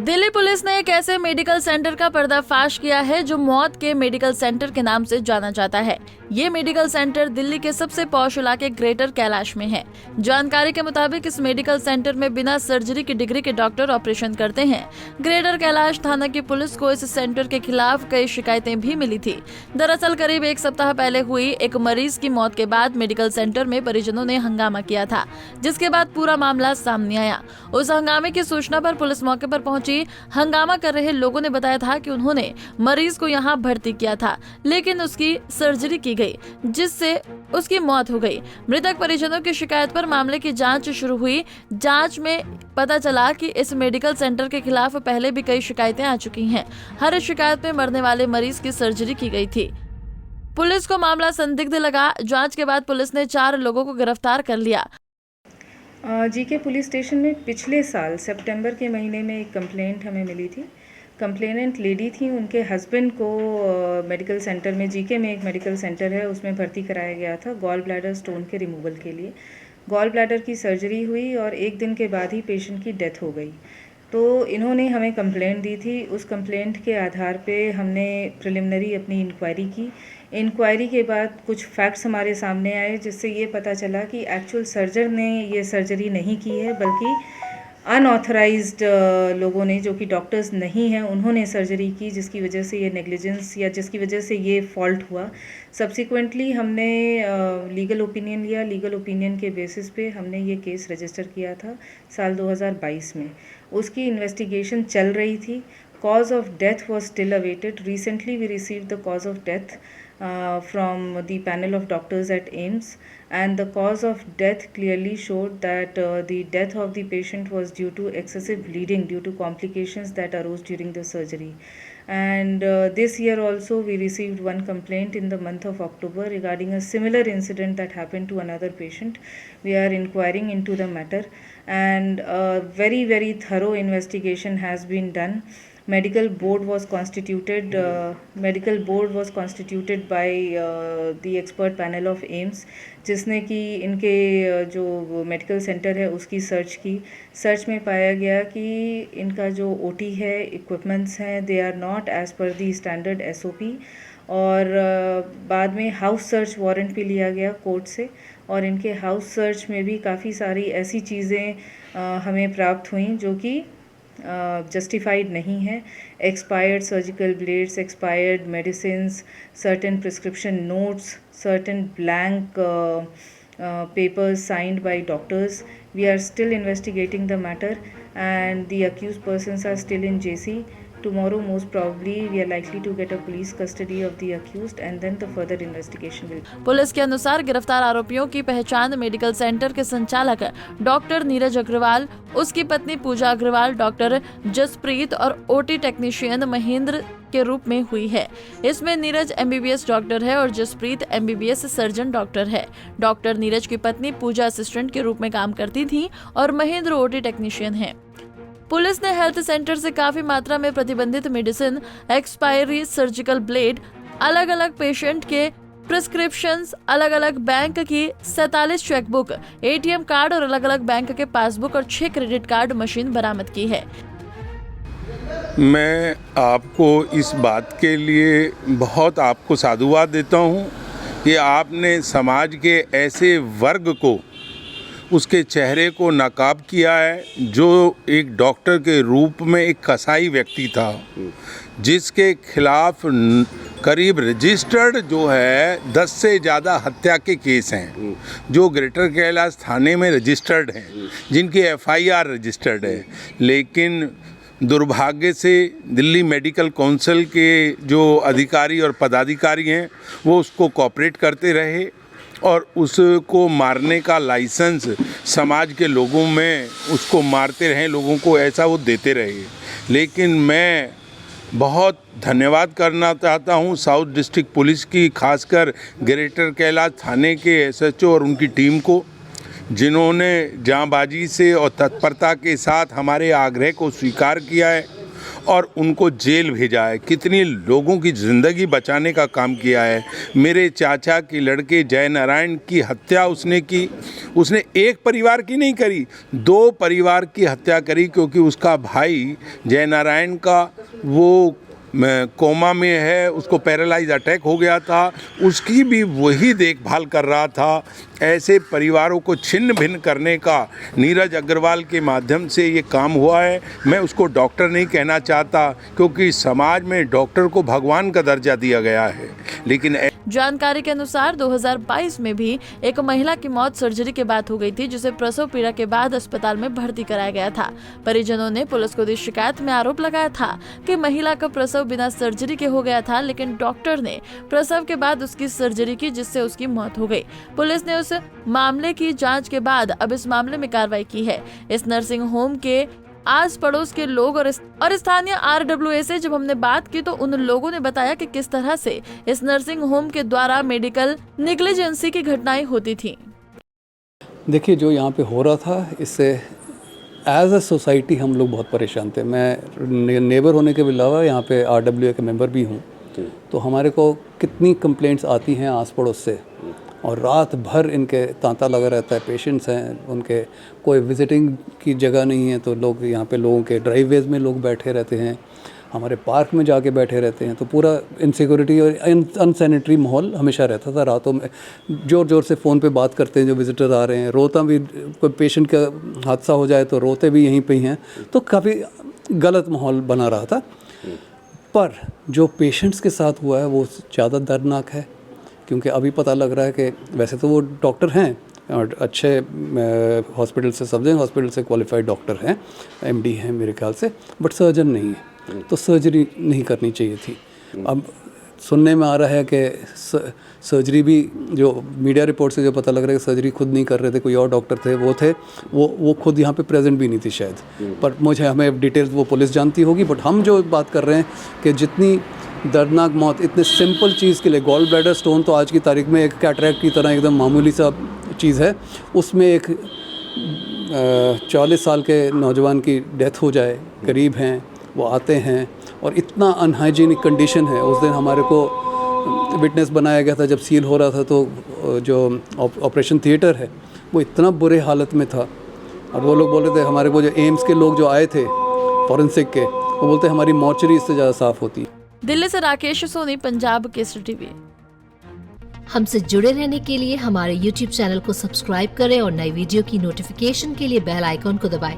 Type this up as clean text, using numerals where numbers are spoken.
Delhi police ने एक ऐसे मेडिकल सेंटर का पर्दाफाश किया है जो मौत के मेडिकल सेंटर के नाम से जाना जाता है। ये मेडिकल सेंटर दिल्ली के सबसे पॉश इलाके ग्रेटर कैलाश में है। जानकारी के मुताबिक इस मेडिकल सेंटर में बिना सर्जरी की डिग्री के डॉक्टर ऑपरेशन करते हैं। ग्रेटर कैलाश थाना की पुलिस को इस सेंटर के खिलाफ कई शिकायतें भी मिली थी। दरअसल करीब एक सप्ताह पहले हुई एक मरीज की मौत के बाद मेडिकल सेंटर में परिजनों ने हंगामा किया था, जिसके बाद पूरा मामला सामने आया। उस हंगामे की सूचना पर पुलिस मौके पर पहुंची। हंगामा कर रहे लोगों ने बताया था कि उन्होंने मरीज को यहां भर्ती किया था, लेकिन उसकी सर्जरी की गई, जिससे उसकी मौत हो गई। मृतक परिजनों की शिकायत पर मामले की जांच शुरू हुई। जांच में पता चला कि इस मेडिकल सेंटर के खिलाफ पहले भी कई शिकायतें आ चुकी हैं। हर शिकायत में मरने वाले मरीज की सर्जरी की गई थी। पुलिस को मामला संदिग्ध लगा। जांच के बाद पुलिस ने 4 लोगों को गिरफ्तार कर लिया। जीके पुलिस स्टेशन में पिछले साल सितंबर के महीने में एक कंप्लेंट हमें मिली थी। कंप्लेनेंट लेडी थी, उनके हस्बैंड को मेडिकल सेंटर में, जीके में एक मेडिकल सेंटर है, उसमें भर्ती कराया गया था गॉल ब्लैडर स्टोन के रिमूवल के लिए। गॉल ब्लैडर की सर्जरी हुई और 1 दिन के बाद ही पेशेंट की डेथ हो गई। तो इन्होंने हमें कंप्लेंट दी थी। उस कंप्लेंट के आधार पे हमने प्रिलिमिनरी अपनी इंक्वायरी की। इंक्वायरी के बाद कुछ फैक्ट्स हमारे सामने आए, जिससे ये पता चला कि एक्चुअल सर्जन ने ये सर्जरी नहीं की है, बल्कि अनऑथराइज्ड लोगों ने, जो कि डॉक्टर्स नहीं हैं, उन्होंने सर्जरी की, जिसकी वजह से ये नेग्लिजेंस या जिसकी वजह से ये फॉल्ट हुआ। सब्सिक्वेंटली हमने लीगल ओपिनियन लिया। लीगल ओपिनियन के बेसिस पे हमने ये केस रजिस्टर किया था साल 2022 में। उसकी इन्वेस्टिगेशन चल रही थी। Cause of death was still awaited. Recently we received the cause of death from the panel of doctors at AIIMS, and the cause of death clearly showed that the death of the patient was due to excessive bleeding due to complications that arose during the surgery. And this year also we received one complaint in the month of October regarding a similar incident that happened to another patient. We are inquiring into the matter, and a very thorough investigation has been done. Medical board was constituted by the expert panel of AIIMS, जिसने कि इनके जो medical centre है उसकी search की। Search में पाया गया कि इनका जो OT है, इक्विपमेंट्स हैं, they are not as per the standard SOP। और बाद में हाउस सर्च वारंट भी लिया गया कोर्ट से, और इनके हाउस सर्च में भी काफ़ी सारी ऐसी चीज़ें हमें प्राप्त हुई जो कि जस्टिफाइड नहीं है। Expired surgical blades, expired medicines, certain prescription notes, certain blank papers signed by doctors. We are still investigating the matter, and the accused persons are still in JC. Tomorrow most probably we are likely to get a police custody of the accused, and then the further investigation will. Police के अनुसार गिरफ्तार आरोपियों की पहचान medical centre के संचालक doctor Neeraj Agarwal, उसकी पत्नी पूजा अग्रवाल, डॉक्टर जसप्रीत और OT टेक्नीशियन महेंद्र के रूप में हुई है। इसमें नीरज MBBS डॉक्टर है और जसप्रीत MBBS सर्जन डॉक्टर है। डॉक्टर नीरज की पत्नी पूजा असिस्टेंट के रूप में काम करती थी और महेंद्र OT टेक्नीशियन है। पुलिस ने हेल्थ सेंटर से काफी मात्रा में प्रतिबंधित मेडिसिन, एक्सपायरी सर्जिकल ब्लेड, अलग अलग पेशेंट के प्रिस्क्रिप्शंस, अलग अलग बैंक की 47 चेकबुक, ATM कार्ड और अलग अलग बैंक के पासबुक और 6 क्रेडिट कार्ड मशीन बरामद की है। मैं आपको इस बात के लिए बहुत आपको साधुवाद देता हूँ कि आपने समाज के ऐसे वर्ग को, उसके चेहरे को नकाब किया है, जो एक डॉक्टर के रूप में एक कसाई व्यक्ति था, जिसके खिलाफ करीब रजिस्टर्ड जो है 10 से ज़्यादा हत्या के केस हैं, जो ग्रेटर कैलाश थाने में रजिस्टर्ड हैं, जिनकी FIR रजिस्टर्ड है। लेकिन दुर्भाग्य से दिल्ली मेडिकल काउंसिल के जो अधिकारी और पदाधिकारी हैं, वो उसको कोऑपरेट करते रहे और उसको मारने का लाइसेंस समाज के लोगों में उसको मारते रहे, लोगों को ऐसा वो देते रहे। लेकिन मैं बहुत धन्यवाद करना चाहता हूँ साउथ डिस्ट्रिक्ट पुलिस की, खासकर ग्रेटर कैलाश थाने के SHO और उनकी टीम को, जिन्होंने जांबाजी से और तत्परता के साथ हमारे आग्रह को स्वीकार किया है और उनको जेल भेजा है, कितनी लोगों की ज़िंदगी बचाने का काम किया है। मेरे चाचा के लड़के जय नारायण की हत्या उसने की, उसने एक परिवार की नहीं करी, 2 परिवार की हत्या करी, क्योंकि उसका भाई जय नारायण का वो कोमा में है, उसको पैरालाइज अटैक हो गया था, उसकी भी वही देखभाल कर रहा था। ऐसे परिवारों को छिन्न भिन्न करने का नीरज अग्रवाल के माध्यम से ये काम हुआ है। मैं उसको डॉक्टर नहीं कहना चाहता, क्योंकि समाज में डॉक्टर को भगवान का दर्जा दिया गया है, लेकिन जानकारी के अनुसार 2022 में भी एक महिला की मौत सर्जरी के बाद हो गई थी, जिसे प्रसव पीड़ा के बाद अस्पताल में भर्ती कराया गया था। परिजनों ने पुलिस को दी शिकायत में आरोप लगाया था कि महिला का प्रसव बिना सर्जरी के हो गया था, लेकिन डॉक्टर ने प्रसव के बाद उसकी सर्जरी की, जिससे उसकी मौत हो गई। पुलिस ने उस मामले की जांच के बाद अब इस मामले में कार्रवाई की है। इस नर्सिंग होम के आस पड़ोस के लोग और स्थानीय RWA से जब हमने बात की तो उन लोगों ने बताया कि किस तरह से इस नर्सिंग होम के द्वारा मेडिकल नेग्लिजेंसी की घटनाएं होती थी। देखिए, जो यहाँ पे हो रहा था, इससे एज अ सोसाइटी हम लोग बहुत परेशान थे। मैं नेबर होने के अलावा यहाँ पे RWA के मेंबर भी हूँ, तो हमारे को कितनी कंप्लेंट्स आती हैं आस पड़ोस से, और रात भर इनके तांता लगा रहता है। पेशेंट्स हैं, उनके कोई विजिटिंग की जगह नहीं है, तो लोग यहाँ पे लोगों के ड्राइववेज में लोग बैठे रहते हैं, हमारे पार्क में जाके बैठे रहते हैं। तो पूरा इनसिक्योरिटी और अनसैनिटरी माहौल हमेशा रहता था। रातों में ज़ोर ज़ोर से फ़ोन पे बात करते हैं जो विजिटर आ रहे हैं, रोता भी, कोई पेशेंट का हादसा हो जाए तो रोते भी यहीं पे ही हैं। तो काफ़ी गलत माहौल बना रहा था। पर जो पेशेंट्स के साथ हुआ है वो ज़्यादा दर्दनाक है, क्योंकि अभी पता लग रहा है कि वैसे तो वो डॉक्टर हैं और अच्छे हॉस्पिटल से, सब्जेक्ट हॉस्पिटल से क्वालिफाइड डॉक्टर हैं, MD हैं मेरे ख्याल से, बट सर्जन नहीं है, तो सर्जरी नहीं करनी चाहिए थी। अब सुनने में आ रहा है कि सर्जरी भी, जो मीडिया रिपोर्ट से जो पता लग रहा है कि सर्जरी खुद नहीं कर रहे थे, कोई और डॉक्टर थे, वो खुद यहाँ पे प्रेजेंट भी नहीं थी शायद। पर हमें डिटेल्स वो पुलिस जानती होगी। बट हम जो बात कर रहे हैं कि जितनी दर्दनाक मौत इतने सिंपल चीज़ के लिए, गॉल ब्लैडर स्टोन तो आज की तारीख में एक कैटरैक्ट की तरह एकदम मामूली सा चीज़ है, उसमें एक 40 साल के नौजवान की डेथ हो जाए, करीब हैं, वो आते हैं और इतना अनहाइजीनिक कंडीशन है। उस दिन हमारे को विटनेस बनाया गया था जब सील हो रहा था, तो जो ऑपरेशन थिएटर है वो इतना बुरे हालत में था, और वो लोग बोल रहे थे, हमारे को जो एम्स के लोग जो आए थे फॉरेंसिक के, वो बोलते हमारी मॉर्चरी इससे ज़्यादा साफ़ होती है। दिल्ली से राकेश सोनी, पंजाब केसरी टीवी। हमसे जुड़े रहने के लिए हमारे YouTube चैनल को सब्सक्राइब करें और नई वीडियो की नोटिफिकेशन के लिए बेल आइकॉन को दबाएं।